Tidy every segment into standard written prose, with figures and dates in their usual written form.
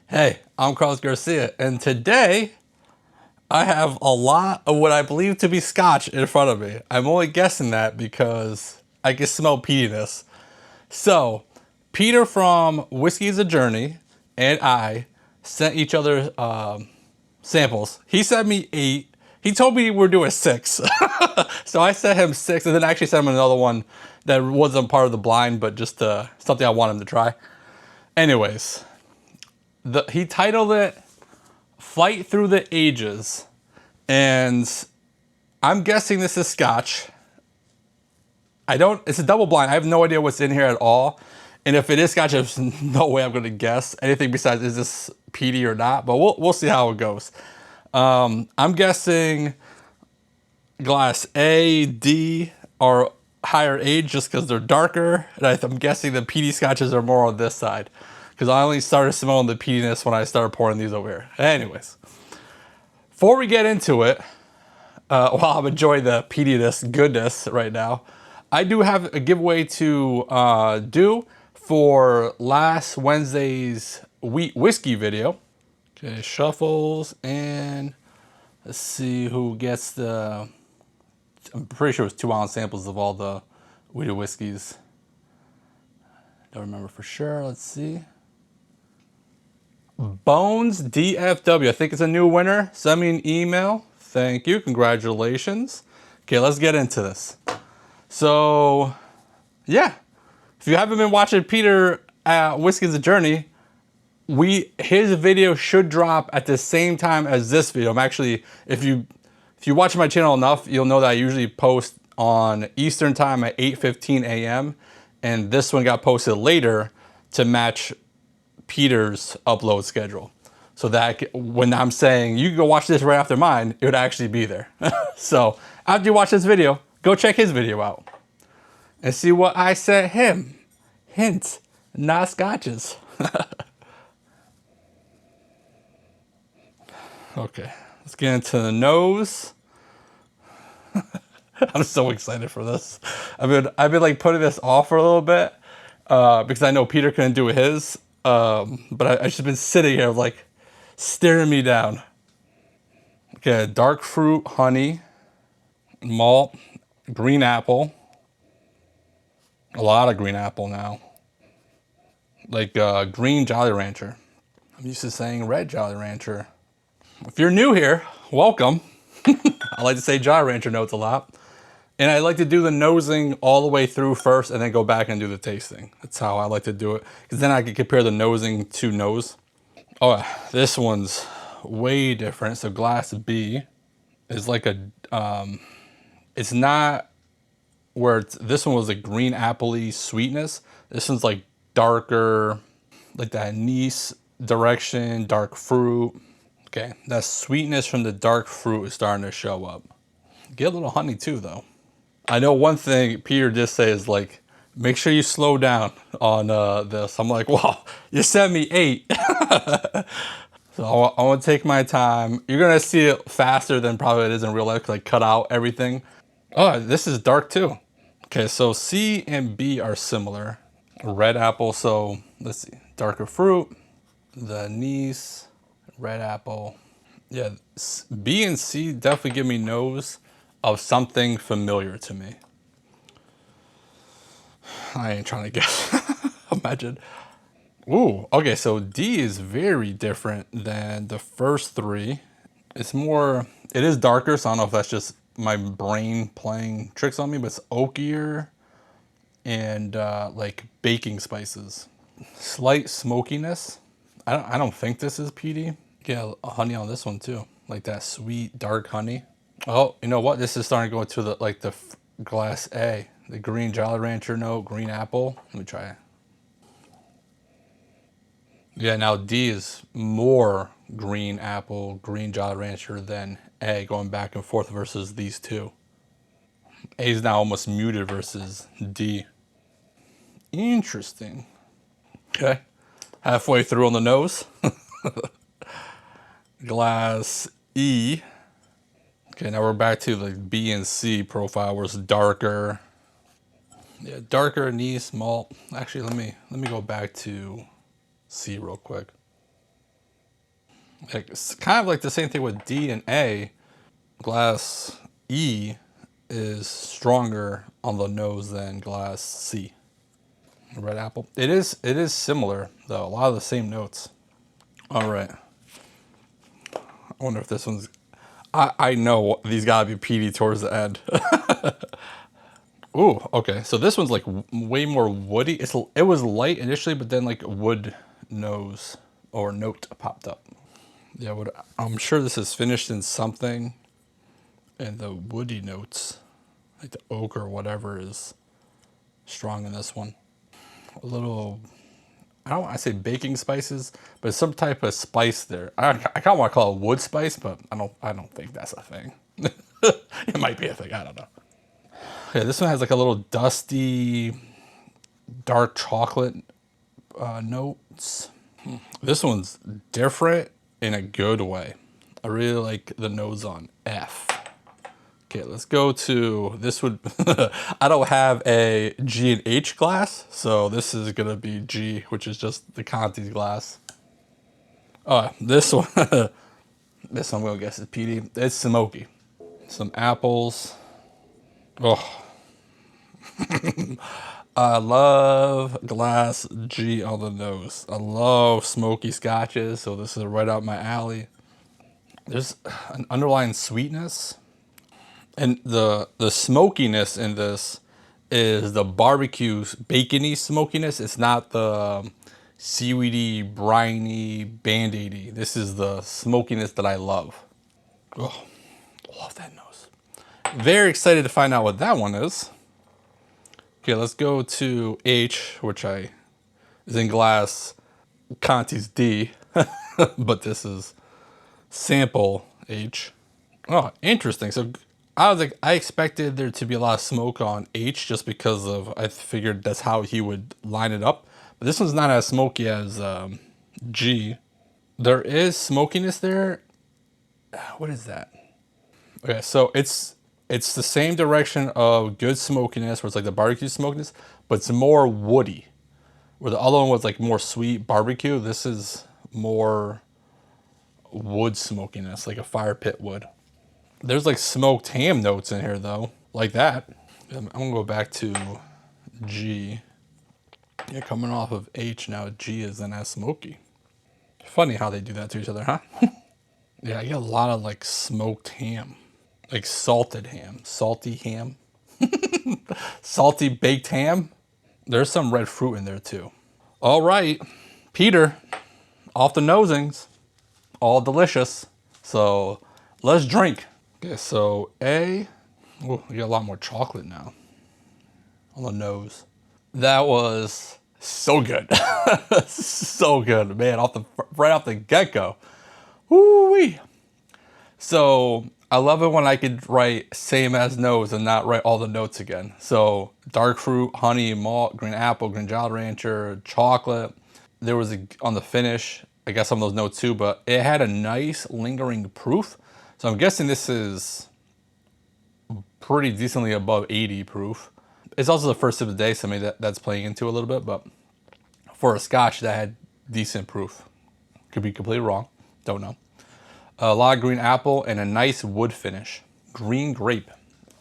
Hey, I'm Carlos Garcia, and today I have a lot of what I believe to be scotch in front of me. I'm only guessing that because I can smell peatiness. So, Peter from Whiskey is a Journey and I sent each other samples. He sent me 8. He told me we're doing 6. So I sent him 6, and then I actually sent him another one that wasn't part of the blind, but just something I want him to try. Anyways, he titled it Fight Through the Ages, and I'm guessing this is scotch. It's a double blind. I have no idea what's in here at all. And if it is scotch, there's no way I'm going to guess anything besides is this peaty or not, but we'll see how it goes. I'm guessing glass A, D are higher age just because they're darker. And I'm guessing the peaty scotches are more on this side, because I only started smelling the peatiness when I started pouring these over here. Anyways, before we get into it, while I'm enjoying the peatiness goodness right now, I do have a giveaway to do for last Wednesday's whiskey video. Okay, shuffles, and let's see who gets the... I'm pretty sure it was 2-ounce samples of all the wheated whiskeys. Don't remember for sure. Let's see. Bones DFW. I think it's a new winner. Send me an email. Thank you. Congratulations. Okay, let's get into this. So, yeah. If you haven't been watching Peter at Whiskey is a Journey, his video should drop at the same time as this video. I'm actually, if you watch my channel enough, you'll know that I usually post on Eastern time at 8:15 a.m. and this one got posted later to match Peter's upload schedule. So that when I'm saying you can go watch this right after mine, it would actually be there. So after you watch this video, go check his video out and see what I sent him. Hint, not scotches. Okay, let's get into the nose. I'm so excited for this. I've been like putting this off for a little bit because I know Peter couldn't do his, but I just been sitting here like staring me down. Okay, dark fruit, honey, malt, green apple. A lot of green apple now. Like green Jolly Rancher. I'm used to saying red Jolly Rancher. If you're new here, welcome. I like to say Jolly Rancher notes a lot. And I like to do the nosing all the way through first and then go back and do the tasting. That's how I like to do it. Because then I can compare the nosing to nose. Oh, this one's way different. So glass B is like a, it's not where this one was a green appley sweetness. This one's like darker, like that anise direction, dark fruit. Okay, that sweetness from the dark fruit is starting to show up. Get a little honey too though. I know one thing Peter did say is like, make sure you slow down on this. I'm like, wow, you sent me 8. So I want to take my time. You're gonna see it faster than probably it is in real life because I cut out everything. Oh, this is dark too. Okay, so C and B are similar. Red apple, so let's see, darker fruit, the anise, red apple. Yeah, B and C definitely give me nose of something familiar to me. I ain't trying to guess. Imagine. Ooh, okay, so D is very different than the first 3. It's more, it is darker, so I don't know if that's just my brain playing tricks on me, but it's oakier and like baking spices. Slight smokiness. I don't think this is peaty. Yeah, honey on this one too. Like that sweet, dark honey. Oh, you know what? This is starting to go to the glass A. The green Jolly Rancher note, green apple. Let me try it. Yeah, now D is more green apple, green Jolly Rancher than A, going back and forth versus these two. A is now almost muted versus D. Interesting. Okay, halfway through on the nose. Glass E. Okay, now we're back to the B and C profile where it's darker. Yeah, darker anise, malt. Actually, let me go back to C real quick. Like, it's kind of like the same thing with D and A. Glass E is stronger on the nose than glass C. Red apple. It is similar though. A lot of the same notes. All right. I wonder if this one's. I know these gotta be peaty towards the end. Ooh, okay. So this one's like way more woody. It was light initially, but then like wood nose or note popped up. Yeah, I'm sure this is finished in something, and the woody notes, like the oak or whatever, is strong in this one. A little, I don't want to say baking spices, but some type of spice there. I kind of want to call it wood spice, but I don't think that's a thing. It might be a thing. I don't know. Yeah, this one has like a little dusty, dark chocolate notes. This one's different in a good way. I really like the nose on F. Okay, let's go to, this would, I don't have a G and H glass, so this is gonna be G, which is just the Conti's glass. This one, this one I'm gonna guess is peaty. It's smoky. Some apples. Oh. I love glass G on the nose. I love smoky scotches, so this is right up my alley. There's an underlying sweetness, and the smokiness in this is the barbecue bacony smokiness. It's not the seaweedy, briny, band-aidy. This is the smokiness that I love. Oh, love that nose. Very excited to find out what that one is. Okay, let's go to H, which is in glass Conti's D, but this is sample H. Oh, interesting. So I expected there to be a lot of smoke on H just because of, I figured that's how he would line it up. But this one's not as smoky as G. There is smokiness there. What is that? Okay, so it's the same direction of good smokiness, where it's like the barbecue smokiness, but it's more woody. Where the other one was like more sweet barbecue, this is more wood smokiness, like a fire pit wood. There's like smoked ham notes in here though, like that. I'm gonna go back to G. Yeah, coming off of H now, G is then as smoky. Funny how they do that to each other, huh? Yeah, I get a lot of like smoked ham. Like salted ham, salty ham, salty baked ham. There's some red fruit in there too. All right, Peter, off the nosings, all delicious. So let's drink. Okay, so A, oh, we got a lot more chocolate now on the nose. That was so good, so good, man. Right off the get go. Woo-wee. So I love it when I could write same as nose and not write all the notes again. So dark fruit, honey, malt, green apple, green Jolly Rancher, chocolate. There was on the finish, I guess some of those notes too, but it had a nice lingering proof. So I'm guessing this is pretty decently above 80 proof. It's also the first sip of the day, so maybe that's playing into a little bit, but for a scotch that had decent proof. Could be completely wrong, don't know. A lot of green apple and a nice wood finish. Green grape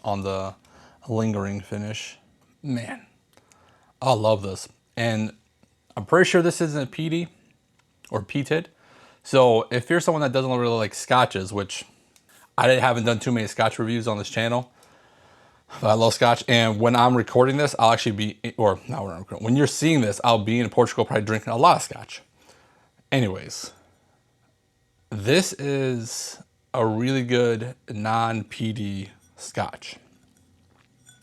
on the lingering finish. Man, I love this. And I'm pretty sure this isn't peaty or peated. So if you're someone that doesn't really like scotches, which I haven't done too many scotch reviews on this channel, but I love scotch. And when I'm recording this, I'll actually be, or not when I'm recording, when you're seeing this, I'll be in Portugal probably drinking a lot of scotch. Anyways. This is a really good non-peaty scotch.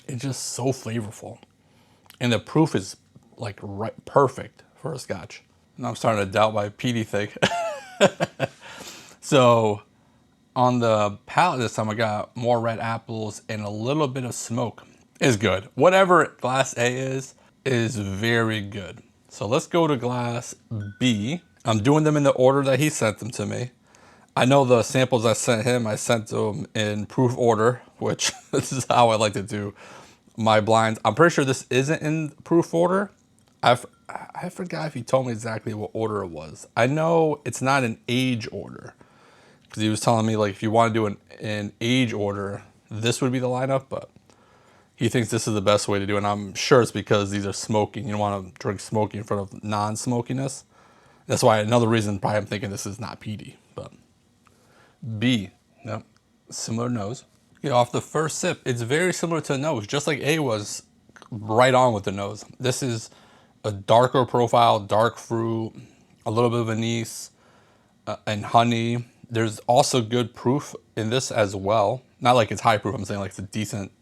It's just so flavorful. And the proof is like right perfect for a scotch. Now I'm starting to doubt my peaty thing. So on the palate this time, I got more red apples and a little bit of smoke. It's good. Whatever glass A is very good. So let's go to glass B. I'm doing them in the order that he sent them to me. I know the samples I sent him, I sent them in proof order, which this is how I like to do my blinds. I'm pretty sure this isn't in proof order. I forgot if he told me exactly what order it was. I know it's not an age order because he was telling me like if you want to do an age order, this would be the lineup, but he thinks this is the best way to do it. And I'm sure it's because these are smoking. You don't want to drink smoking in front of non-smokiness. That's why another reason probably I'm thinking this is not peaty. But B, yep, similar nose. Yeah, off the first sip, it's very similar to the nose, just like A was right on with the nose. This is a darker profile, dark fruit, a little bit of anise, and honey. There's also good proof in this as well. Not like it's high proof, I'm saying like it's a decent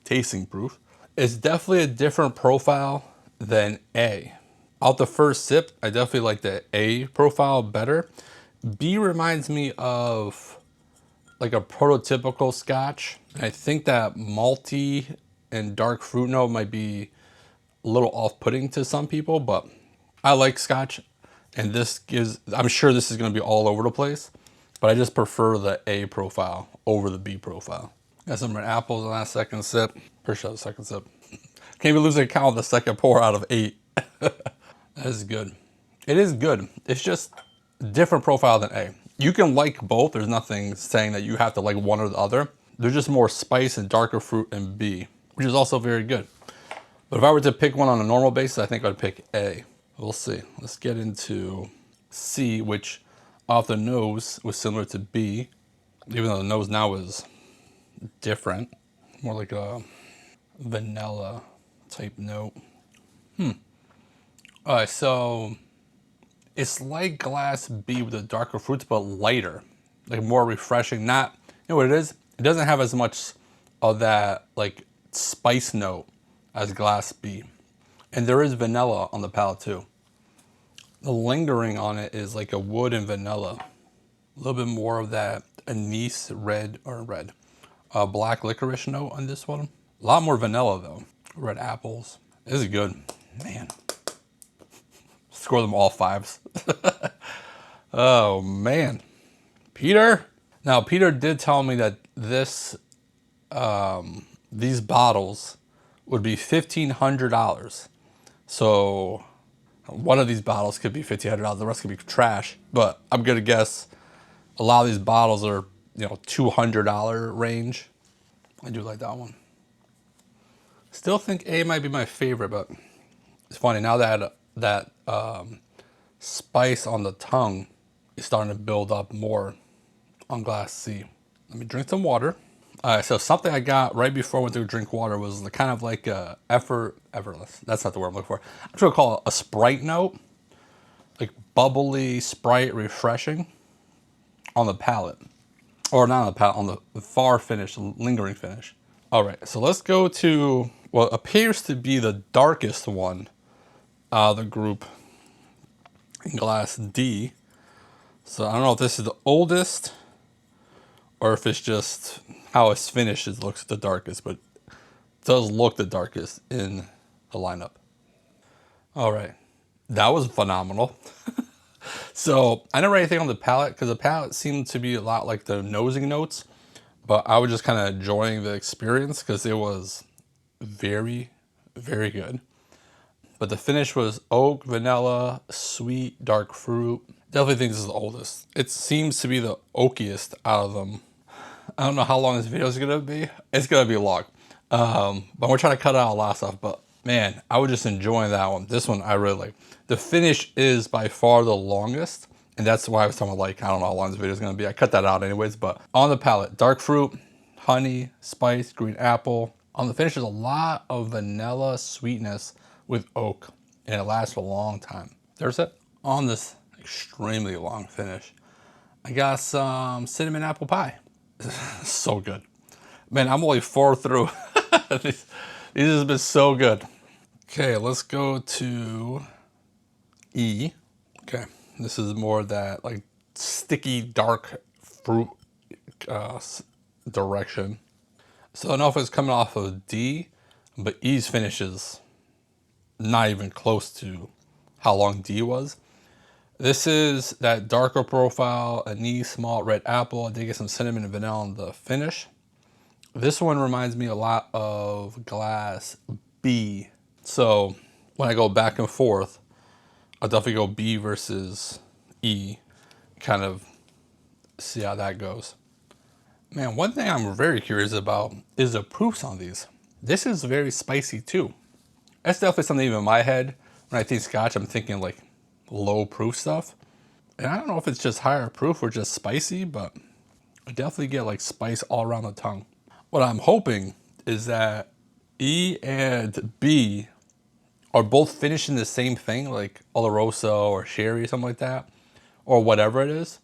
tasting proof. It's definitely a different profile than A. Out the first sip, I definitely like the A profile better. B reminds me of like a prototypical Scotch. I think that malty and dark fruit note might be a little off-putting to some people, but I like Scotch, and this gives, I'm sure this is gonna be all over the place, but I just prefer the A profile over the B profile. Got some red apples on that second sip. Pretty sure the second sip. Can't even lose a count of the second pour out of 8. That is good. It is good. It's just a different profile than A. You can like both. There's nothing saying that you have to like one or the other. There's just more spice and darker fruit in B, which is also very good. But if I were to pick one on a normal basis, I think I'd pick A. We'll see. Let's get into C, which off the nose was similar to B, even though the nose now is different. More like a vanilla type note. All right, so it's like glass B with the darker fruits, but lighter, like more refreshing. Not, you know what it is? It doesn't have as much of that like spice note as glass B. And there is vanilla on the palate too. The lingering on it is like a wood and vanilla. A little bit more of that anise black licorice note on this one. A lot more vanilla though. Red apples. This is good, man. Score them all 5s. Oh man, Peter. Now Peter did tell me that these bottles would be $1,500. So one of these bottles could be $1,500. The rest could be trash. But I'm gonna guess a lot of these bottles are, you know, $200 range. I do like that one. Still think A might be my favorite, but it's funny now that spice on the tongue is starting to build up more on glass C. Let me drink some water. All right, so something I got right before I went to drink water was the kind of like effortless. That's not the word I'm looking for. I'm just gonna call it a Sprite note, like bubbly Sprite, refreshing on the palate, or not on the palate, on the far finish, lingering finish. All right, so let's go to what appears to be the darkest one out of the group in glass D. So I don't know if this is the oldest or if it's just how its finishes looks the darkest, but it does look the darkest in the lineup. All right, that was phenomenal. So I didn't write anything on the palate because the palate seemed to be a lot like the nosing notes, but I was just kind of enjoying the experience because it was very, very good. But the finish was oak, vanilla, sweet, dark fruit. Definitely think this is the oldest. It seems to be the oakiest out of them. I don't know how long this video is gonna be. It's gonna be long. But we're trying to cut out a lot of stuff. But man, I was just enjoying that one. This one I really like. The finish is by far the longest. And that's why I was talking about, like, I don't know how long this video is gonna be. I cut that out anyways. But on the palate, dark fruit, honey, spice, green apple. On the finish, there's a lot of vanilla sweetness with oak, and it lasts for a long time. There's it. On this extremely long finish, I got some cinnamon apple pie. So good. Man, I'm only 4 through. These have been so good. Okay, let's go to E. Okay, this is more that like sticky dark fruit direction. So I don't know if it's coming off of D, but E's finishes not even close to how long D was. This is that darker profile, anise, malt, red apple. I did get some cinnamon and vanilla in the finish. This one reminds me a lot of glass B. So when I go back and forth, I'll definitely go B versus E, kind of see how that goes. Man, one thing I'm very curious about is the proofs on these. This is very spicy too. That's definitely something even in my head. When I think Scotch, I'm thinking like low proof stuff. And I don't know if it's just higher proof or just spicy, but I definitely get like spice all around the tongue. What I'm hoping is that E and B are both finishing the same thing, like Oloroso or Sherry or something like that, or whatever it is,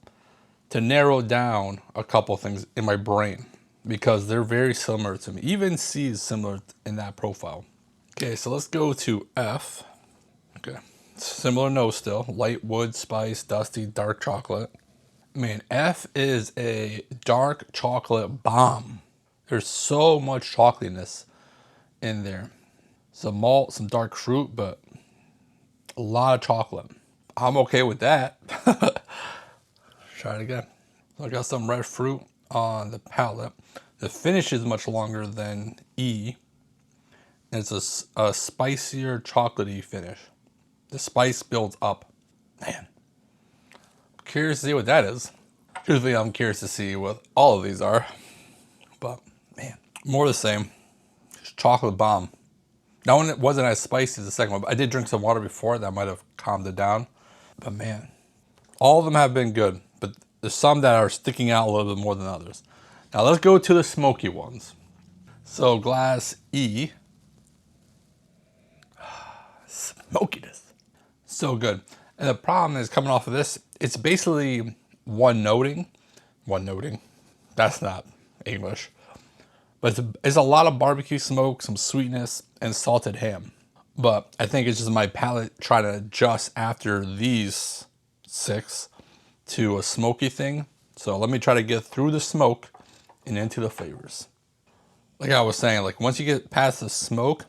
to narrow down a couple things in my brain, because they're very similar to me. Even C is similar in that profile. Okay, so let's go to F. Okay, similar nose still. Light wood, spice, dusty, dark chocolate. Man, F is a dark chocolate bomb. There's so much chocolatiness in there. Some malt, some dark fruit, but a lot of chocolate. I'm okay with that. Try it again. So I got some red fruit on the palate. The finish is much longer than E. And it's a spicier, chocolatey finish. The spice builds up. Man, I'm curious to see what that is. Truthfully, I'm curious to see what all of these are. But man, more of the same. Just chocolate bomb. That one wasn't as spicy as the second one, but I did drink some water before. That might have calmed it down. But man, all of them have been good. But there's some that are sticking out a little bit more than others. Now let's go to the smoky ones. So glass E. Smokiness. So good. And the problem is coming off of this, it's basically one noting. That's not English. But it's a lot of barbecue smoke, some sweetness, and salted ham. But I think it's just my palate trying to adjust after these 6 to a smoky thing. So let me try to get through the smoke and into the flavors. Like I was saying, like once you get past the smoke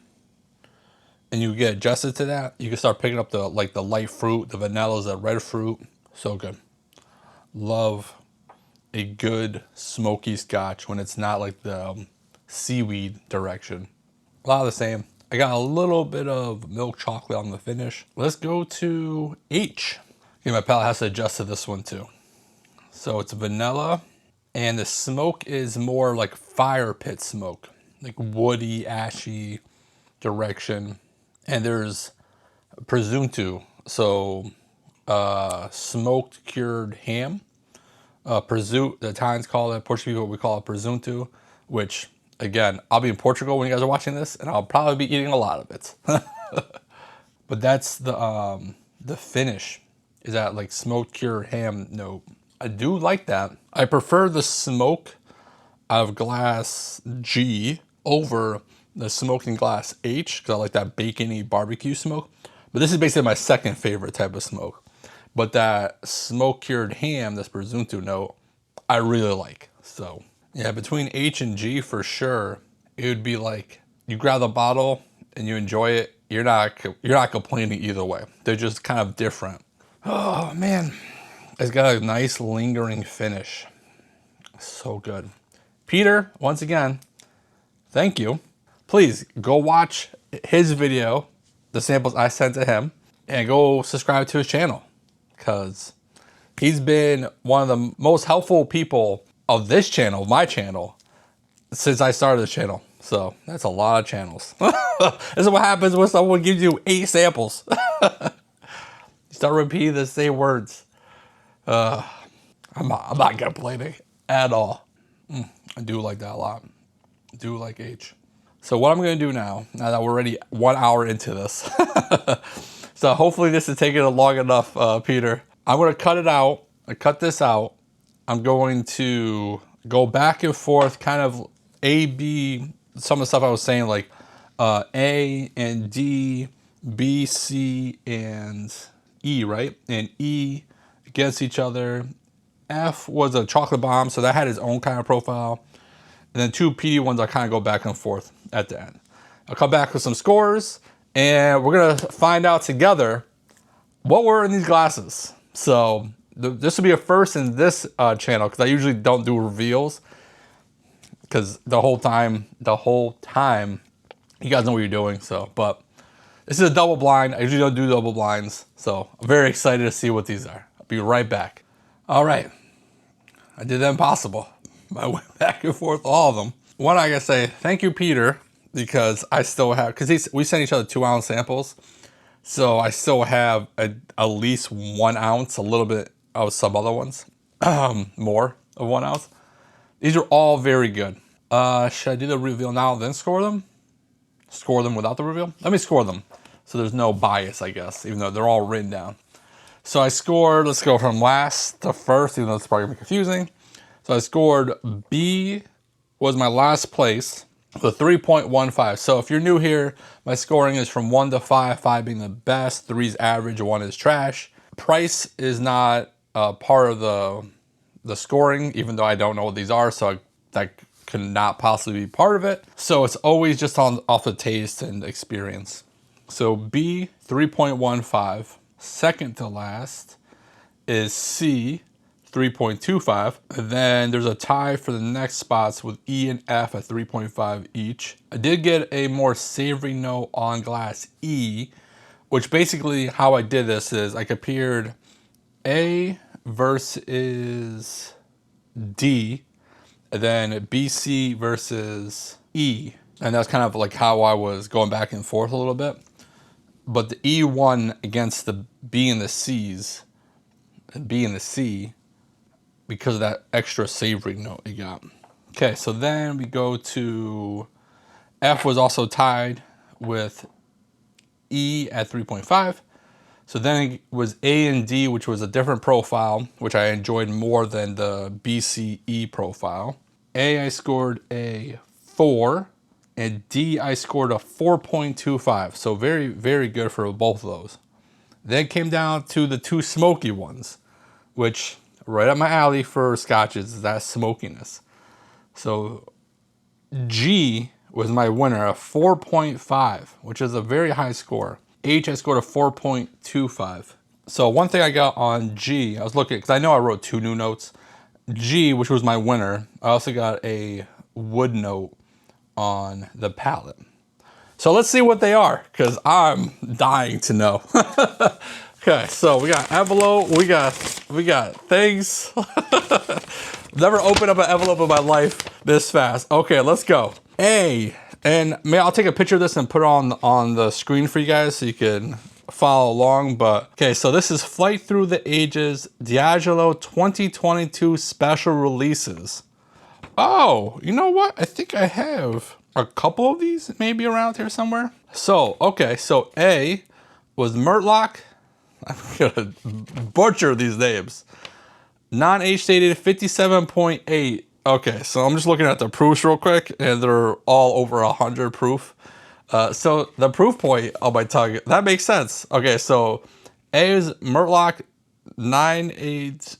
and you get adjusted to that, you can start picking up the light fruit, the vanillas, the red fruit. So good. Love a good smoky Scotch when it's not like the seaweed direction. A lot of the same. I got a little bit of milk chocolate on the finish. Let's go to H. Okay, my palate has to adjust to this one too. So it's vanilla, and the smoke is more like fire pit smoke, like woody, ashy direction. And there's presunto, so smoked cured ham. Presunto, the Italians call it, Portuguese people, we call it presunto, which again, I'll be in Portugal when you guys are watching this, and I'll probably be eating a lot of it. But that's the finish, is that like smoked cured ham note. I do like that. I prefer the smoke of glass G over the smoking glass H, because I like that bacony barbecue smoke. But this is basically my second favorite type of smoke. But that smoke cured ham, this presunto note, I really like. So yeah, between H and G for sure, it would be like you grab the bottle and you enjoy it. You're not complaining either way. They're just kind of different. Oh man, it's got a nice lingering finish. So good. Peter, once again, thank you. Please go watch his video, the samples I sent to him, and go subscribe to his channel, because he's been one of the most helpful people of this channel, my channel, since I started this channel. So that's a lot of channels. This is what happens when someone gives you 8 samples. You start repeating the same words. I'm not complaining at all. I do like that a lot. I do like H. So what I'm going to do now that we're already 1 hour into this, so hopefully this is taking long enough, Peter. I'm going to cut it out. I cut this out. I'm going to go back and forth, kind of A, B, some of the stuff I was saying, like A and D, B, C, and E, right? And E against each other. F was a chocolate bomb, so that had its own kind of profile. And then 2 PD ones, I kind of go back and forth at the end. I'll come back with some scores, and we're going to find out together what were in these glasses. So this will be a first in this channel, because I usually don't do reveals, because the whole time, you guys know what you're doing. So, but This is a double blind. I usually don't do double blinds, so I'm very excited to see what these are. I'll be right back. All right, I did the impossible. I went back and forth all of them. One, I gotta say thank you, Peter, because I still have, because we sent each other 2 ounce samples, so I still have at least 1 ounce, a little bit of some other ones, more of 1 ounce. These are all very good. Should I do the reveal now then score them? Score them without the reveal? Let me score them so there's no bias, I guess, even though they're all written down. So I scored, let's go from last to first, even though it's probably gonna be confusing. So I scored B was my last place with 3.15. So if you're new here, my scoring is from 1 to 5, 5 being the best, 3 is average, 1 is trash. Price is not part of the scoring, even though I don't know what these are, so that could not possibly be part of it. So it's always just off the taste and experience. So B, 3.15. Second to last is C, 3.25. Then there's a tie for the next spots with E and F at 3.5 each. I did get a more savory note on glass E, which basically how I did this is I compared A versus D, and then BC versus E. And that's kind of like how I was going back and forth a little bit. But the E won against the B and the C's, B and the C, because of that extra savory note it got. Okay, so then we go to F was also tied with E at 3.5. So then it was A and D, which was a different profile, which I enjoyed more than the BCE profile. A, I scored a 4, and D, I scored a 4.25. So very, very good for both of those. Then it came down to the 2 smoky ones, which right up my alley for scotches is that smokiness. So G was my winner, a 4.5, which is a very high score. H, I scored a 4.25. So one thing I got on G, I was looking, because I know I wrote 2 new notes. G, which was my winner, I also got a wood note on the palate. So let's see what they are, because I'm dying to know. Okay, so we got envelope, we got things. Never opened up an envelope in my life this fast. Okay, let's go. A, and I'll take a picture of this and put it on the screen for you guys so you can follow along. But okay, so this is Flight Through the Ages Diageo 2022 special releases. Oh, you know what? I think I have a couple of these maybe around here somewhere. So, okay, so A was Murtlock. I'm gonna butcher these names. Non-age stated 57.8. Okay, so I'm just looking at the proofs real quick, and they're all over 100 proof. So the proof point on my tongue, that makes sense. Okay, so A is Murtlock, non-age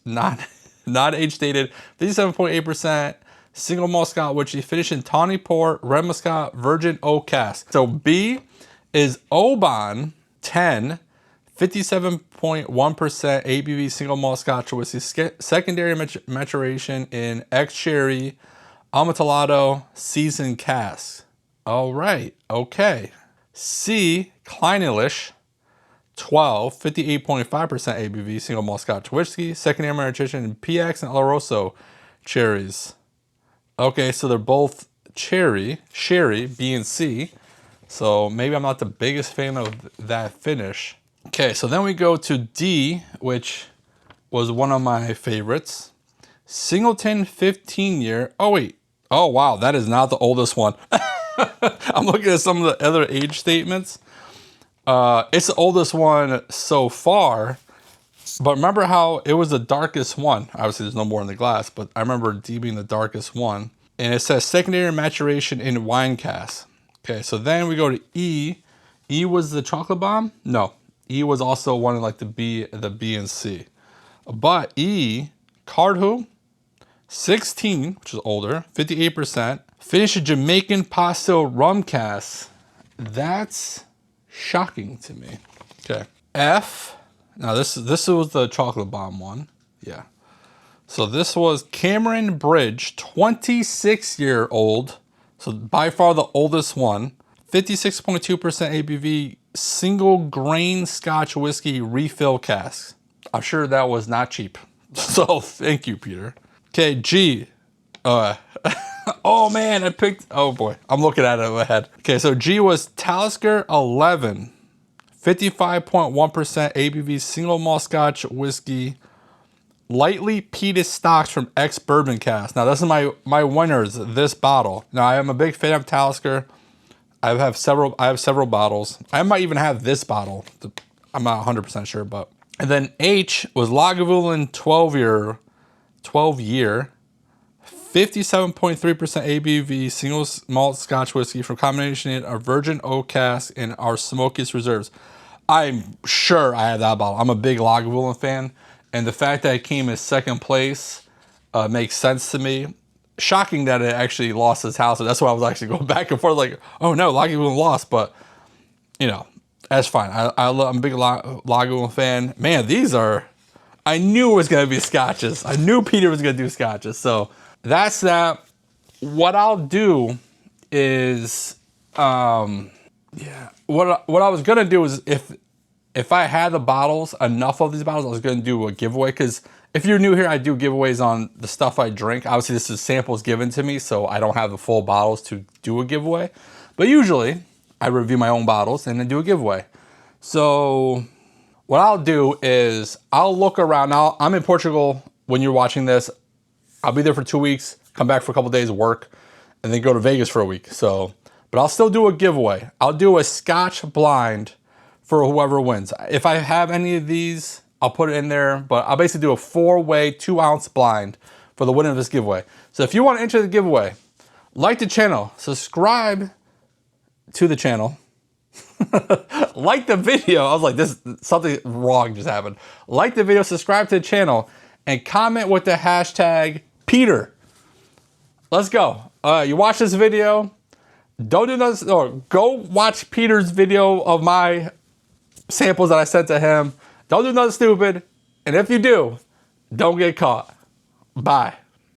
stated 57.8%, single malt Scotch, which you finish in tawny port, red muscat, virgin oak cask. So B is Oban 10, 57.1% ABV single malt Scotch whiskey, secondary maturation in ex-sherry, Amontillado, seasoned cask. All right, okay. C, Kleinelish, 12, 58.5% ABV single malt Scotch whiskey, secondary maturation in PX and Oloroso cherries. Okay, so they're both sherry, B and C. So maybe I'm not the biggest fan of that finish. Okay, so then we go to D, which was one of my favorites. Singleton 15-year. Oh, wait. Oh, wow. That is not the oldest one. I'm looking at some of the other age statements. It's the oldest one so far. But remember how it was the darkest one. Obviously, there's no more in the glass, but I remember D being the darkest one. And it says secondary maturation in wine cask. Okay, so then we go to E. E was the chocolate bomb? No. E was also one of like the B and C. But E, Cardhu, 16, which is older, 58%. Finished a Jamaican Paso rum cask. That's shocking to me. Okay. F, now this was the chocolate bomb one. Yeah. So this was Cameron Bridge, 26-year-old. So by far the oldest one. 56.2% ABV single grain Scotch whiskey refill cask. I'm sure that was not cheap. So thank you, Peter. Okay, G. Oh man, I picked, oh boy, I'm looking at it in my head. Okay, so G was Talisker 11, 55.1% ABV single malt Scotch whiskey, lightly peated stocks from ex-bourbon cask. Now this is my winners, this bottle. Now I am a big fan of Talisker. I have several bottles. I might even have this bottle. I'm not 100% sure, but. And then H was Lagavulin 12 year, 57.3% ABV single malt Scotch whiskey from combination of virgin oak cask and our smokiest reserves. I'm sure I have that bottle. I'm a big Lagavulin fan, and the fact that it came in second place makes sense to me. Shocking that it actually lost its house. So that's why I was actually going back and forth like, oh no, Lagavulin lost, but you know, that's fine. I'm a big Lagavulin fan. Man, these are, I knew it was going to be scotches. I knew Peter was going to do scotches. So that's that. What I'll do is, yeah, what I was going to do is if I had the bottles, enough of these bottles, I was going to do a giveaway. Because if you're new here, I do giveaways on the stuff I drink. Obviously, this is samples given to me, so I don't have the full bottles to do a giveaway. But usually, I review my own bottles and then do a giveaway. So what I'll do is I'll look around. Now, I'm in Portugal when you're watching this. I'll be there for 2 weeks, come back for a couple days of work, and then go to Vegas for a week. So, but I'll still do a giveaway. I'll do a Scotch blind for whoever wins. If I have any of these, I'll put it in there, but I'll basically do a 4-way, 2-ounce blind for the winner of this giveaway. So if you want to enter the giveaway, like the channel, subscribe to the channel, like the video. I was like, this, something wrong just happened. Like the video, subscribe to the channel, and comment with the hashtag Peter. Let's go. You watch this video, don't do nothing, or go watch Peter's video of my samples that I sent to him. Don't do nothing stupid. And if you do, don't get caught. Bye.